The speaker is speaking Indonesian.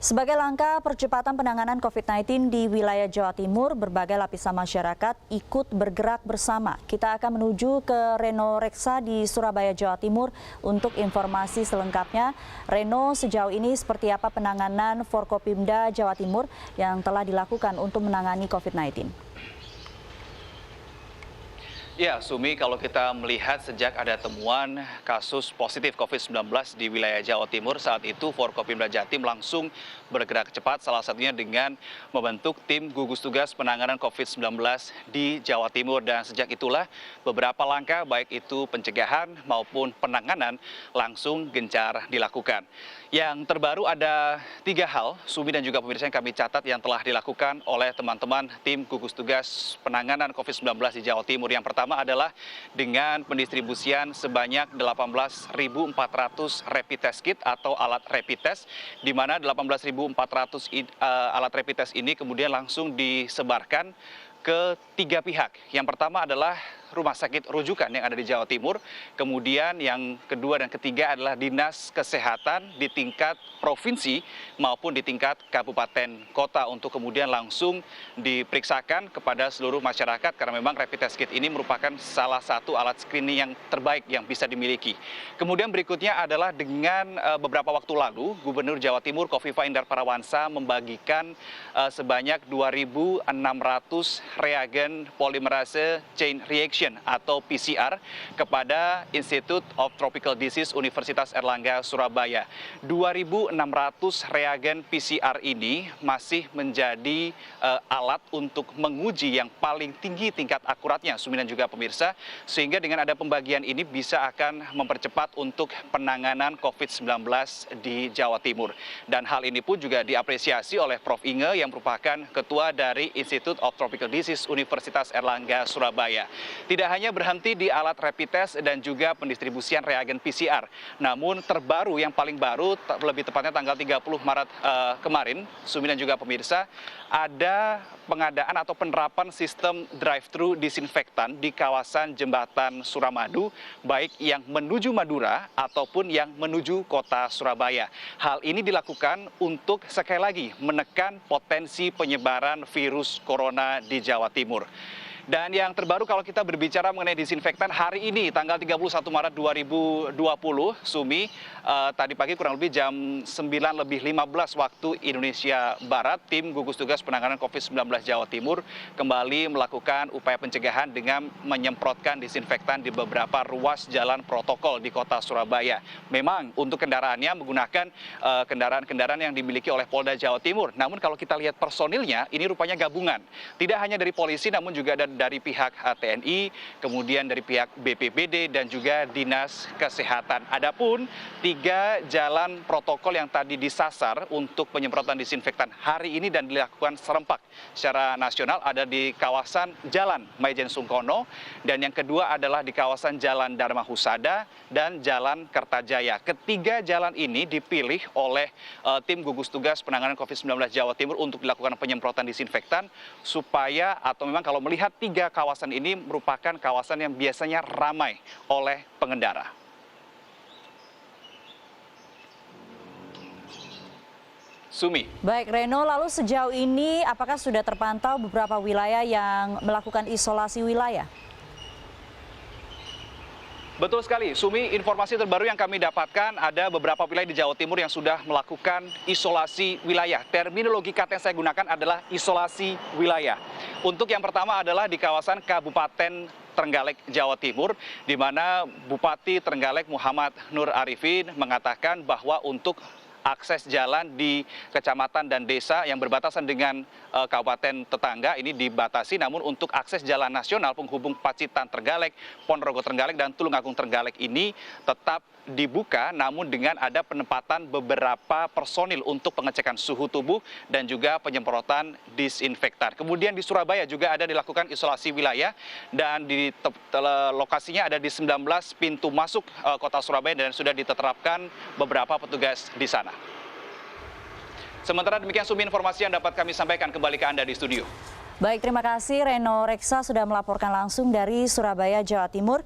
Sebagai langkah percepatan penanganan COVID-19 di wilayah Jawa Timur, berbagai lapisan masyarakat ikut bergerak bersama. Kita akan menuju ke Reno Reksa di Surabaya, Jawa Timur untuk informasi selengkapnya. Reno, sejauh ini seperti apa penanganan Forkopimda Jawa Timur yang telah dilakukan untuk menangani COVID-19? Ya, Sumi, kalau kita melihat sejak ada temuan kasus positif COVID-19 di wilayah Jawa Timur, saat itu Forkopimda Jatim langsung bergerak cepat, salah satunya dengan membentuk tim gugus tugas penanganan COVID-19 di Jawa Timur. Dan sejak itulah beberapa langkah, baik itu pencegahan maupun penanganan, langsung gencar dilakukan. Yang terbaru ada 3 hal, Sumi dan juga pemirsa, yang kami catat yang telah dilakukan oleh teman-teman tim gugus tugas penanganan COVID-19 di Jawa Timur. Yang pertama adalah dengan pendistribusian sebanyak 18.400 rapid test kit atau alat rapid test, di mana 18.400 alat rapid test ini kemudian langsung disebarkan ke 3 pihak. Yang pertama adalah rumah sakit rujukan yang ada di Jawa Timur, kemudian yang kedua dan ketiga adalah dinas kesehatan di tingkat provinsi maupun di tingkat kabupaten kota untuk kemudian langsung diperiksakan kepada seluruh masyarakat, karena memang rapid test kit ini merupakan salah satu alat screening yang terbaik yang bisa dimiliki. Kemudian berikutnya adalah dengan beberapa waktu lalu Gubernur Jawa Timur Kofifa Indar Parawansa membagikan sebanyak 2.600 reagen polimerase chain reaction atau PCR kepada Institute of Tropical Disease Universitas Airlangga Surabaya. 2.600 reagen PCR ini masih menjadi alat untuk menguji yang paling tinggi tingkat akuratnya, Sumi dan juga pemirsa, sehingga dengan ada pembagian ini bisa akan mempercepat untuk penanganan COVID-19 di Jawa Timur. Dan hal ini pun juga diapresiasi oleh Prof. Inge yang merupakan ketua dari Institute of Tropical Disease Universitas Airlangga Surabaya. Tidak hanya berhenti di alat rapid test dan juga pendistribusian reagen PCR, namun terbaru yang paling baru, lebih tepatnya tanggal 30 Maret kemarin, Sumi dan juga pemirsa, ada pengadaan atau penerapan sistem drive-thru disinfektan di kawasan Jembatan Suramadu, baik yang menuju Madura ataupun yang menuju kota Surabaya. Hal ini dilakukan untuk sekali lagi menekan potensi penyebaran virus corona di Jawa Timur. Dan yang terbaru kalau kita berbicara mengenai disinfektan, hari ini tanggal 31 Maret 2020, Sumi, tadi pagi kurang lebih jam 9:15 waktu Indonesia Barat, tim gugus tugas penanganan COVID-19 Jawa Timur kembali melakukan upaya pencegahan dengan menyemprotkan disinfektan di beberapa ruas jalan protokol di kota Surabaya. Memang untuk kendaraannya menggunakan kendaraan-kendaraan yang dimiliki oleh Polda Jawa Timur. Namun kalau kita lihat personilnya, ini rupanya gabungan. Tidak hanya dari polisi, namun juga dari pihak TNI, kemudian dari pihak BPBD dan juga Dinas Kesehatan. Adapun 3 jalan protokol yang tadi disasar untuk penyemprotan disinfektan hari ini dan dilakukan serempak secara nasional ada di kawasan Jalan Maijen Sungkono, dan yang kedua adalah di kawasan Jalan Dharma Husada dan Jalan Kertajaya. Ketiga jalan ini dipilih oleh tim gugus tugas penanganan COVID-19 Jawa Timur untuk dilakukan penyemprotan disinfektan supaya, atau memang kalau melihat 3 kawasan ini merupakan kawasan yang biasanya ramai oleh pengendara. Sumi. Baik, Reno, lalu sejauh ini apakah sudah terpantau beberapa wilayah yang melakukan isolasi wilayah? Betul sekali, Sumi, informasi terbaru yang kami dapatkan ada beberapa wilayah di Jawa Timur yang sudah melakukan isolasi wilayah. Terminologi kata yang saya gunakan adalah isolasi wilayah. Untuk yang pertama adalah di kawasan Kabupaten Trenggalek, Jawa Timur, di mana Bupati Trenggalek Muhammad Nur Arifin mengatakan bahwa untuk akses jalan di kecamatan dan desa yang berbatasan dengan kabupaten tetangga ini dibatasi, namun untuk akses jalan nasional penghubung Pacitan Trenggalek, Ponorogo Trenggalek, dan Tulungagung Trenggalek ini tetap dibuka, namun dengan ada penempatan beberapa personil untuk pengecekan suhu tubuh dan juga penyemprotan disinfektan. Kemudian di Surabaya juga ada dilakukan isolasi wilayah, dan di lokasinya ada di 19 pintu masuk kota Surabaya dan sudah ditetapkan beberapa petugas di sana. Sementara demikian, Sumi, informasi yang dapat kami sampaikan, kembali ke Anda di studio. Baik, terima kasih Reno Reksa sudah melaporkan langsung dari Surabaya, Jawa Timur.